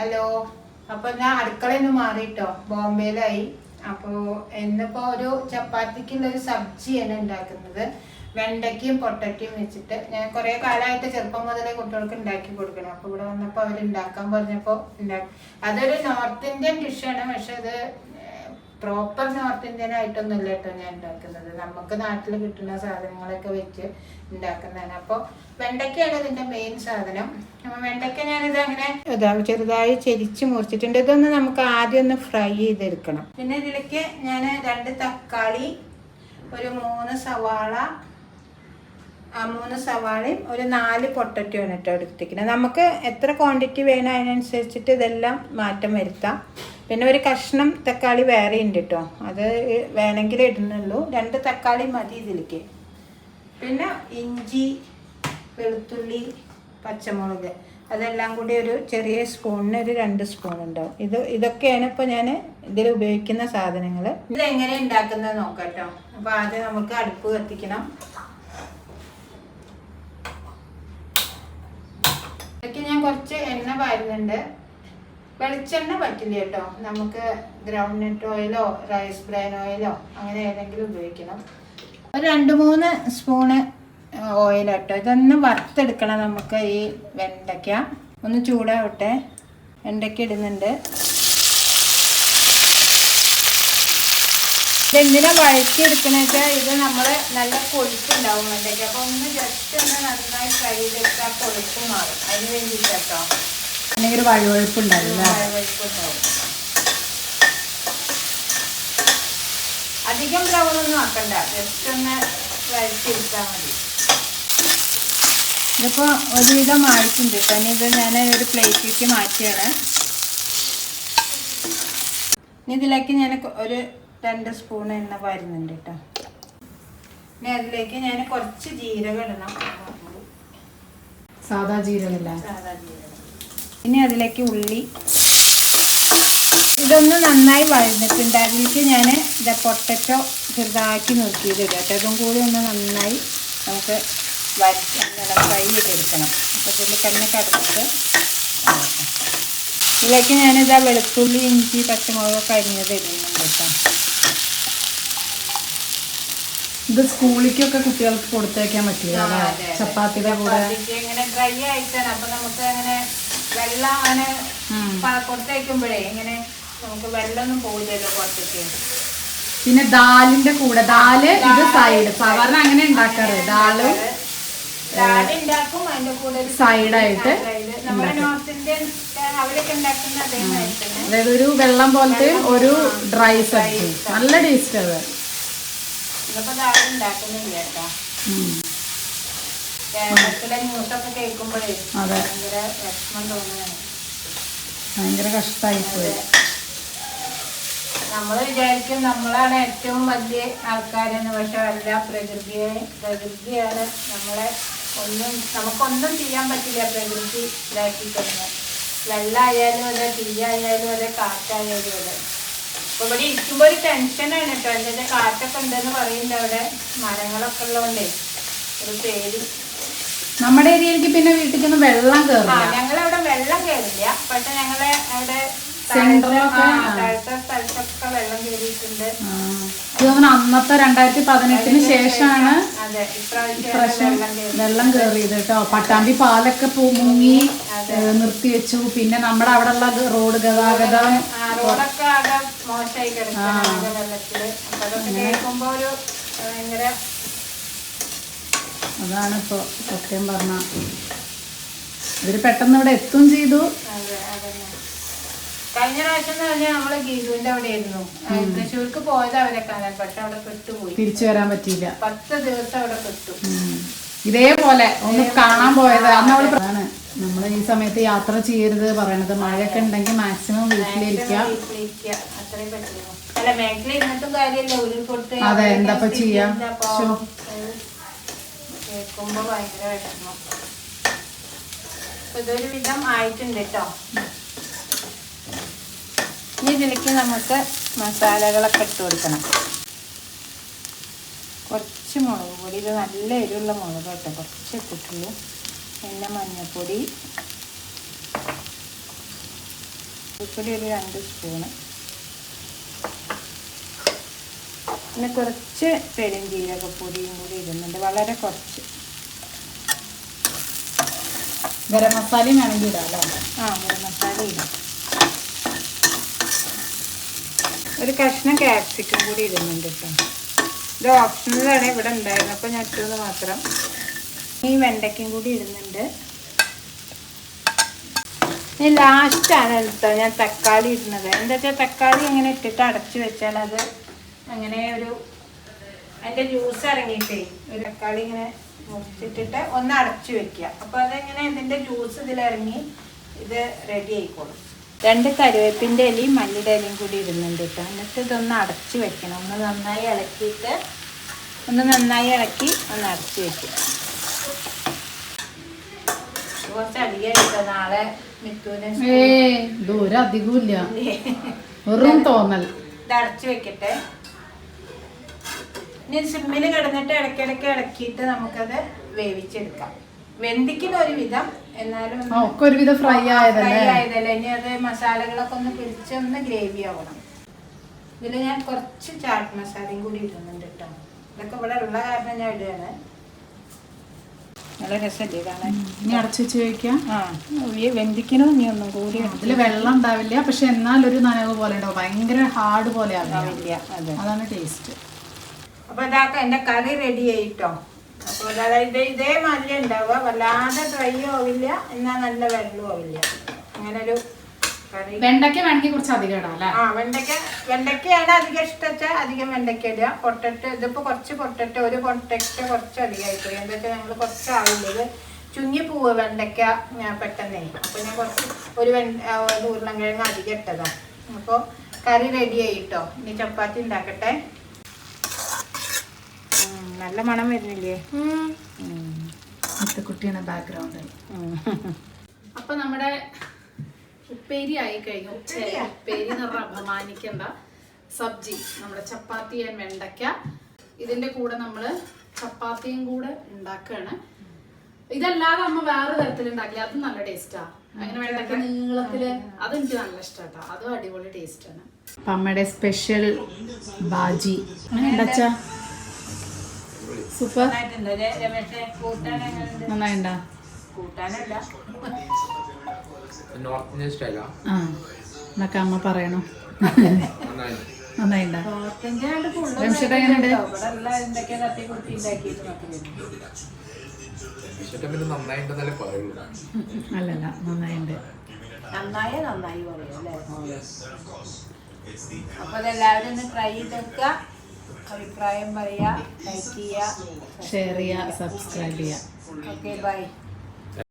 Hello. അപ്പോൾ ഞാൻ അടുക്കളയിൽ നിന്ന് മാറിയിട്ടോ, ബോംബെയിലായി. അപ്പോൾ ഇന്നിപ്പോൾ ഒരു ചപ്പാത്തിക്കുള്ളൊരു സബ്ജിയാണ് ഉണ്ടാക്കുന്നത്. വെണ്ടയ്ക്കയും പൊട്ടറ്റയും വെച്ചിട്ട് ഞാൻ കുറേ കാലമായിട്ട് ചെറുപ്പം മുതലേ കുട്ടികൾക്ക് ഉണ്ടാക്കി കൊടുക്കണം. അപ്പോൾ ഇവിടെ വന്നപ്പോൾ അവർ ഉണ്ടാക്കാൻ പറഞ്ഞപ്പോൾ അതൊരു നോർത്ത് ഇന്ത്യൻ ഡിഷാണ്. പക്ഷെ അത് പ്രോപ്പർ നോർത്ത് ഇന്ത്യൻ ആയിട്ടൊന്നുമില്ല കേട്ടോ ഞാൻ ഉണ്ടാക്കുന്നത്. നമുക്ക് നാട്ടിൽ കിട്ടുന്ന സാധനങ്ങളൊക്കെ വെച്ച് ഉണ്ടാക്കുന്നതാണ്. അപ്പോൾ വെണ്ടയ്ക്കയാണ് ഇതിൻ്റെ മെയിൻ സാധനം. അപ്പോൾ വെണ്ടയ്ക്ക ഞാനിത് അങ്ങനെ ചെറുതായി ചെരിച്ച് മുറിച്ചിട്ടുണ്ട്. ഇതൊന്ന് നമുക്ക് ആദ്യം ഒന്ന് ഫ്രൈ ചെയ്തെടുക്കണം. പിന്നെ ഇതിലേക്ക് ഞാൻ 2 തക്കാളി, ഒരു 3 സവാള, 3 സവാളയും ഒരു 4 പൊട്ടറ്റോയാണ് കേട്ടോ എടുത്തിരിക്കുന്നത്. നമുക്ക് എത്ര ക്വാണ്ടിറ്റി വേണം അതിനനുസരിച്ചിട്ട് ഇതെല്ലാം മാറ്റം വരുത്താം. പിന്നെ ഒരു കഷ്ണം തക്കാളി വേറെ ഉണ്ട് കേട്ടോ, അത് വേണമെങ്കിൽ ഇടുന്നുള്ളൂ. 2 തക്കാളി മതി ഇതിലേക്ക്. പിന്നെ ഇഞ്ചി, വെളുത്തുള്ളി, പച്ചമുളക് അതെല്ലാം കൂടി ഒരു ചെറിയ സ്പൂണിന് ഒരു 2 സ്പൂൺ ഉണ്ടാവും. ഇതൊക്കെയാണ് ഇപ്പോൾ ഞാൻ ഇതിൽ ഉപയോഗിക്കുന്ന സാധനങ്ങൾ. ഇതെങ്ങനെ ഉണ്ടാക്കുന്നത് നോക്കാം കേട്ടോ. അപ്പോൾ ആദ്യം നമുക്ക് അടുപ്പ് കത്തിക്കണം. ഇതൊക്കെ ഞാൻ കുറച്ച് എണ്ണ പാരുന്നുണ്ട്. വെളിച്ചെണ്ണ പറ്റില്ല കേട്ടോ, നമുക്ക് ഗ്രൗണ്ട് നട്ട് ഓയിലോ റൈസ് ബ്രാൻ ഓയിലോ അങ്ങനെ ഏതെങ്കിലും ഉപയോഗിക്കണം. ഒരു 2-3 സ്പൂണ് ഓയിൽ കേട്ടോ. ഇതൊന്ന് വറുത്തെടുക്കണം നമുക്ക്. ഈ വെണ്ടയ്ക്ക ഒന്ന് ചൂടാവട്ടെ. വെണ്ടയ്ക്ക ഇടുന്നുണ്ട്. ഇതെന്തിനാ വഴറ്റിയെടുക്കണ വെച്ചാൽ ഇത് നമ്മൾ നല്ല കൊഴുപ്പുണ്ടാവും വെണ്ടയ്ക്ക. അപ്പോൾ ഒന്ന് ജസ്റ്റ് ഒന്ന് നന്നായി ഫ്രൈ ചെയ്തെടുത്താൽ കൊഴുപ്പ് മാറും. അതിന് വേണ്ടിയിട്ട് കേട്ടോ. അല്ലെങ്കിൽ ഒരു വഴുവഴുപ്പുണ്ടാവും. അധികം ബ്രൗൺ ഒന്നും ആക്കണ്ട, ജസ്റ്റ് ഒന്ന് വഴറ്റിയെടുത്താൽ മതി. ഇതിപ്പോൾ ഒരുവിധം ആയിട്ടുണ്ട് കേട്ടോ. ഇനി ഇത് ഞാൻ ഒരു പ്ലേറ്റിലേക്ക് മാറ്റിയാണ്. ഇനി ഇതിലേക്ക് ഞാൻ ഒരു 2 സ്പൂൺ എണ്ണ വരുന്നുണ്ട് കേട്ടോ. ഇനി അതിലേക്ക് ഞാൻ കുറച്ച് ജീരകം ഇടണം. സാധാ ജീരകമില്ല, സാധാ ജീരകം. ഇനി അതിലേക്ക് ഉള്ളി. ഇതൊന്ന് നന്നായി വഴന്നിട്ടുണ്ട്. അതിലേക്ക് ഞാൻ പൊട്ടറ്റോ ചെറുതാക്കി നുറുക്കിയിട്ടിടുക കേട്ടോ. ഇതും കൂടി ഒന്ന് നന്നായി നമുക്ക് ഫ്രൈ ചെയ്തെടുക്കണം. അപ്പോൾ ഇതിൽ തന്നെ കടന്നിട്ട് ഇതിലേക്ക് ഞാനിതാ വെളുത്തുള്ളി, ഇഞ്ചി, പച്ചമുളകൊക്കെ അരിഞ്ഞത് ഇടുന്നുണ്ട് കേട്ടോ. ഇത് സ്കൂളിലേക്കൊക്കെ കുട്ടികൾക്ക് കൊടുത്തേക്കാൻ പറ്റില്ല, ചപ്പാത്തിയുടെ കൂടെ. ഇങ്ങനെ ഡ്രൈ ആയിട്ടാണ്. അപ്പം നമുക്ക് അങ്ങനെ വെള്ളം അങ്ങനെ കൊടുത്തേക്കുമ്പോഴേ ഇങ്ങനെ നമുക്ക് വെള്ളമൊന്നും പോകില്ലല്ലോ പുറത്തേക്ക്. പിന്നെ ദാലിന്റെ കൂടെ, ദാല് ഇത് സൈഡ് സാധാരണ അങ്ങനെ ഉണ്ടാക്കാറ്. ദാല് ഉണ്ടാക്കും, അതിന്റെ കൂടെ സൈഡായിട്ട് നമ്മുടെ നോർത്ത് ഇന്ത്യൻ അവരൊക്കെ ഉണ്ടാക്കുന്ന അതേമാതിരി തന്നെ. അതായത് ഒരു വെള്ളം പോലത്തെ ഒരു ഡ്രൈ സബ്ജി, നല്ല ടേസ്റ്റ് അത്. ഇതിപ്പോ ദാല് ഉണ്ടാക്കുന്നില്ല കേട്ടോ. കേരളത്തിലെ ന്യൂസൊക്കെ കേൾക്കുമ്പോഴേ ഭയങ്കര വിഷമം തോന്നുകയാണ്. ഭയങ്കര കഷ്ടമായി പോയി. നമ്മൾ വിചാരിക്കും നമ്മളാണ് ഏറ്റവും വലിയ ആൾക്കാരെന്ന്. പക്ഷെ അല്ല, പ്രകൃതിയാണ് നമ്മളെ നമുക്കൊന്നും ചെയ്യാൻ പറ്റില്ല. പ്രകൃതി ഇതാക്കി തന്നെ വെള്ളമായാലും അതെ, തീയായാലും അതെ, കാറ്റായാലും അതെ. അപ്പോൾ ഇവിടെ ഇരിക്കുമ്പോൾ ഒരു ടെൻഷനാണ് കേട്ടോ. എന്താ കാറ്റൊക്കെ ഉണ്ടെന്ന് പറയുന്നുണ്ട്. അവിടെ മരങ്ങളൊക്കെ ഉള്ളതുകൊണ്ടേ ഒരു പേടി. നമ്മുടെ ഏരിയയിലേക്ക് പിന്നെ വീട്ടിൽ വെള്ളം കയറില്ല. ഞങ്ങളവിടെ വെള്ളം കയറില്ല. പക്ഷെ ഞങ്ങളെ അവിടെ സ്ഥലത്തൊക്കെ വെള്ളം കയറിയിട്ടുണ്ട്. അന്നത്തെ 2018 ശേഷമാണ് ഇപ്രാവശ്യം വെള്ളം കയറിയത് കേട്ടോ. പട്ടാമ്പി പാലൊക്കെ മുങ്ങി നിർത്തിവെച്ചു. പിന്നെ നമ്മുടെ അവിടെ ഉള്ള റോഡ് ഗതാഗതം റോഡൊക്കെ ആകെ മോശമായി കിടക്കുകയാണ് വെള്ളത്തില്. അപ്പൊ അതൊക്കെ കേൾക്കുമ്പോ ഒരു ഭയങ്കര അതാണ് ഇപ്പൊ സത്യം പറഞ്ഞ. ഇവര് പെട്ടെന്ന് ഇവിടെ എത്തും ചെയ്തു. കഴിഞ്ഞ പ്രാവശ്യം എന്ന് പറഞ്ഞാൽ നമ്മള് ഗീതുവിന്റെ അവിടെ ആയിരുന്നു. തൃശ്ശൂർക്ക് പോയത് അവരെ കാണാൻ. പക്ഷെ അവിടെ പെട്ടുപോയി, തിരിച്ചു വരാൻ പറ്റിയില്ല. 10 ദിവസം അവിടെ പെട്ടു. ഇതേപോലെ ഒന്ന് കാണാൻ പോയത്. അന്ന് അവള് നമ്മള് ഈ സമയത്ത് യാത്ര ചെയ്യരുത് പറയണത്. മഴയൊക്കെ ഉണ്ടെങ്കിൽ മാക്സിമം വീട്ടിലിരിക്കുക. അത്രേ പറ്റുള്ളൂ. അല്ല, മേഖല ഇന്നത്തും കാര്യമല്ല, ഉരുൾപൊട്ട്. അതെ, എന്താ ചെയ്യാ. കേൾക്കുമ്പോ ഭയങ്കര വിഷമം. ഇതൊരു വിധം ആയിട്ടുണ്ട് കേട്ടോ. ഇനി ഇതിലേക്ക് നമുക്ക് മസാലകളൊക്കെ ഇട്ട് കൊടുക്കണം. കുറച്ച് മുളക് പൊടി, ഇത് നല്ല എരിവുള്ള മുളക് കേട്ടോ, കുറച്ച് ഇട്ടിട്ടുള്ളൂ. പിന്നെ മഞ്ഞൾപ്പൊടി, ഉപ്പൊടി ഒരു 2 സ്പൂണ്, പിന്നെ കുറച്ച് പെരുംജീരകപ്പൊടിയും കൂടി ഇടുന്നുണ്ട്, വളരെ കുറച്ച്. ഗരം മസാലയും വേണമെങ്കിൽ ഇടാം അല്ലേ? ഗരം മസാല ഇടാം. ഒരു കഷ്ണം ക്യാപ്സിക്കം കൂടി ഇടുന്നുണ്ട് കേട്ടോ. ഇത് ഓപ്ഷണലാണ്, ഇവിടെ ഉണ്ടായിരുന്നു അപ്പോൾ ഞാൻ ഇട്ടത് മാത്രം. ഈ വെണ്ടയ്ക്കും കൂടി ഇടുന്നുണ്ട്. ഇനി ലാസ്റ്റാണ് കേട്ടോ ഞാൻ തക്കാളി ഇടുന്നത്. എന്താ വെച്ചാൽ തക്കാളി ഇങ്ങനെ ഇട്ടിട്ട് അടച്ചു വെച്ചാൽ അത് അങ്ങനെ അതിൻ്റെ ജ്യൂസ് ഇറങ്ങിയിട്ടേ ഒരു തക്കാളി ഇങ്ങനെ മുറിച്ചിട്ടിട്ട് ഒന്ന് അടച്ചു വെക്കുക. അപ്പോൾ അതെങ്ങനെ ഇതിൻ്റെ ജ്യൂസ് ഇതിലിറങ്ങി ഇത് റെഡി ആയിക്കോളും. 2 കറിവേപ്പിൻ്റെ ഇലയും മല്ലിയുടെ ഇലയും കൂടി ഇടുന്നുണ്ട് കേട്ടോ. എന്നിട്ട് ഇതൊന്ന് അടച്ചു വെക്കണം. ഒന്ന് നന്നായി ഇളക്കി ഒന്ന് അടച്ചു വെക്കുക. കുറച്ച് അധികം കിട്ടും. നാളെ മിത്തുവിനെ ദൂരം അധികമില്ല, വെറും തോന്നൽ. ഇത് അടച്ചു വെക്കട്ടെ. ഇനി സിമ്മിൽ കിടന്നിട്ട് ഇടയ്ക്കിടയ്ക്ക് ഇളക്കിയിട്ട് നമുക്കത് വേവിച്ചെടുക്കാം. വെന്തിക്കുന്ന ഒരു വിധം, എന്നാലും ഒക്കെ ഒരുവിധം ഫ്രൈ ആയതല്ലേ. ഇനി അത് മസാലകളൊക്കെ ഒന്ന് പിടിച്ച് ഒന്ന് ഗ്രേവി ആവണം. ഇതിൽ ഞാൻ കുറച്ച് ചാട്ട് മസാലയും കൂടി ഇടുന്നുണ്ട് കേട്ടോ. ഇതൊക്കെ ഇവിടെ ഉള്ള കാരണം ഞാൻ ഇടുകയാണ്. നല്ല രസമല്ലേ കാണാൻ. ഇനി അടച്ചു വെച്ച് കഴിക്കാം. വെന്തിക്കണോ ഇനി ഒന്നും കൂടി. അതിൽ വെള്ളം ഉണ്ടാവില്ല, പക്ഷെ എന്നാൽ ഒരു നനവ് പോലെ ഉണ്ടാവും. ഭയങ്കര ഹാർഡ് പോലെ ആവില്ല. അതാണ് ടേസ്റ്റ്. അപ്പോൾ ഇതാക്കാം, എൻ്റെ കറി റെഡി ആയിട്ടോ. അപ്പോൾ അതായത് ഇതേമാതിരി ഉണ്ടാവുക, വല്ലാതെ ഡ്രൈ ആവില്ല, എന്നാൽ നല്ല വെള്ളവും ആവില്ല. അങ്ങനൊരു കറി. വെണ്ടയ്ക്ക വേണമെങ്കിൽ കുറച്ച് അധികം ഇടാം അല്ലേ? വെണ്ടയ്ക്കയാണ് അധികം ഇഷ്ടം വെച്ചാൽ അധികം വെണ്ടയ്ക്ക ഇടുക. പൊട്ടറ്റോ ഇതിപ്പോൾ കുറച്ച് പൊട്ടറ്റോ, ഒരു പൊട്ടറ്റോ കുറച്ച് അധികമായിപ്പോയി. എന്താ വെച്ചാൽ നമ്മൾ കുറച്ച് ആവില്ല, ഇത് ചുങ്ങി പോവുക വെണ്ടയ്ക്ക ഞാൻ പെട്ടെന്നേ. അപ്പോൾ ഞാൻ കുറച്ച് ഒരു ഉരുളൻകിഴങ്ങ് അധികം ഇട്ടതാണ്. അപ്പോൾ കറി റെഡി ആയിട്ടോ. ഇനി ചപ്പാത്തി ഉണ്ടാക്കട്ടെ. നല്ല മണം വരുന്നില്ലേ? കുട്ടിയാണ് ബാക്ക്ഗ്രൗണ്ടിൽ. അപ്പൊ നമ്മുടെ ഉപ്പേരി ആയി കഴിഞ്ഞു. ഉപ്പേരി എന്ന് പറഞ്ഞാൽ അപമാനിക്കണ്ട. സബ്ജി, നമ്മുടെ ചപ്പാത്തി ആൻഡ് വെണ്ടയ്ക്ക. ഇതിന്റെ കൂടെ നമ്മള് ചപ്പാത്തിയും കൂടെ ഉണ്ടാക്കുകയാണ്. ഇതല്ലാതെ അമ്മ വേറെ തരത്തിൽ ഉണ്ടാക്കില്ല, അതും നല്ല ടേസ്റ്റാ. അങ്ങനെ വെണ്ടയ്ക്ക നീളത്തില്, അതെനിക്ക് നല്ല ഇഷ്ടാട്ടോ. അതും അടിപൊളി ടേസ്റ്റ് ആണ്. അപ്പൊ അമ്മയുടെ സ്പെഷ്യൽ ബാജി ഉണ്ടാച്ചാ സൂപ്പർ. നന്നായിണ്ടാ? കൂട്ടാനല്ല, എന്നൊക്കെ അമ്മ പറയണോ? നന്നായിണ്ടാ? അല്ലല്ല, നന്നായിണ്ട്. നന്നായി പറയല്ലേ. അപ്പൊ അതെല്ലാവരും ഒന്ന് ട്രൈ ചെയ്ത് വെക്കുക. അഭിപ്രായം പറയുക, ലൈക്ക് ചെയ്യുക, ഷെയർ ചെയ്യുക, സബ്സ്ക്രൈബ് ചെയ്യുക. Okay, by.